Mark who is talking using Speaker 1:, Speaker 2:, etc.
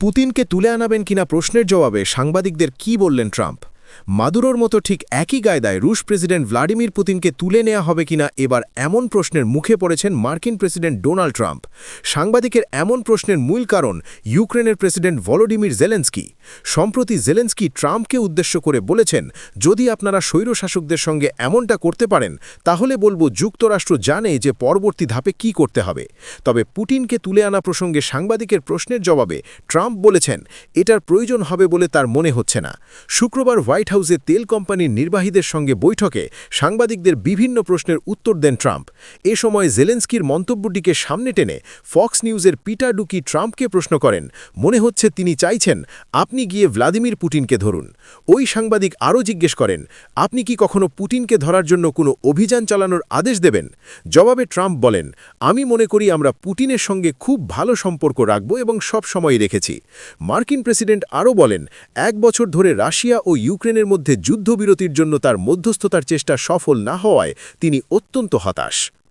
Speaker 1: পুতিনকে তুলে আনাবেন কিনা প্রশ্নের জবাবে সাংবাদিকদের কি বললেন ট্রাম্প? মাদুরোর মতো ঠিক একই গায়দায় রুশ প্রেসিডেন্ট ভ্লাদিমির পুতিনকে তুলে নেওয়া হবে কিনা এবার এমন প্রশ্নের মুখে পড়েছেন মার্কিন প্রেসিডেন্ট ডোনাল্ড ট্রাম্প। সাংবাদিকের এমন প্রশ্নের মূল কারণ ইউক্রেনের প্রেসিডেন্ট ভলোডিমির জেলেন্সকি। সম্প্রতি জেলেন্সকি ট্রাম্পকে উদ্দেশ্য করে বলেছেন, যদি আপনারা স্বৈরশাসকদের সঙ্গে এমনটা করতে পারেন তাহলে বলবো যুক্তরাষ্ট্র জানে যে পরবর্তী ধাপে কি করতে হবে। তবে পুতিনকে তুলে আনা প্রসঙ্গে সাংবাদিকের প্রশ্নের জবাবে ট্রাম্প বলেছেন, এটার প্রয়োজন হবে বলে তার মনে হচ্ছে না। শুক্রবার হোয়াইট হাউসে তেল কোম্পানির নির্বাহীদের সঙ্গে বৈঠকে সাংবাদিকদের বিভিন্ন প্রশ্নের উত্তর দেন ট্রাম্প। এ সময় জেলেন্সকির মন্তব্যটিকে সামনে টেনে ফক্স নিউজের পিটার ডুকি ট্রাম্পকে প্রশ্ন করেন, মনে হচ্ছে তিনি চাইছেন আপনি গিয়ে ভ্লাদিমির পুতিনকে ধরুন। ওই সাংবাদিক আরও জিজ্ঞেস করেন, আপনি কি কখনো পুতিনকে ধরার জন্য কোনো অভিযান চালানোর আদেশ দেবেন? জবাবে ট্রাম্প বলেন, আমি মনে করি আমরা পুতিনের সঙ্গে খুব ভালো সম্পর্ক রাখব এবং সব সময় রেখেছি। মার্কিন প্রেসিডেন্ট আরও বলেন, 1 বছর ধরে রাশিয়া ও ইউক্রেনের মধ্যে যুদ্ধবিরতির জন্য তার মধ্যস্থতার চেষ্টা সফল না হওয়ায় তিনি অত্যন্ত হতাশ।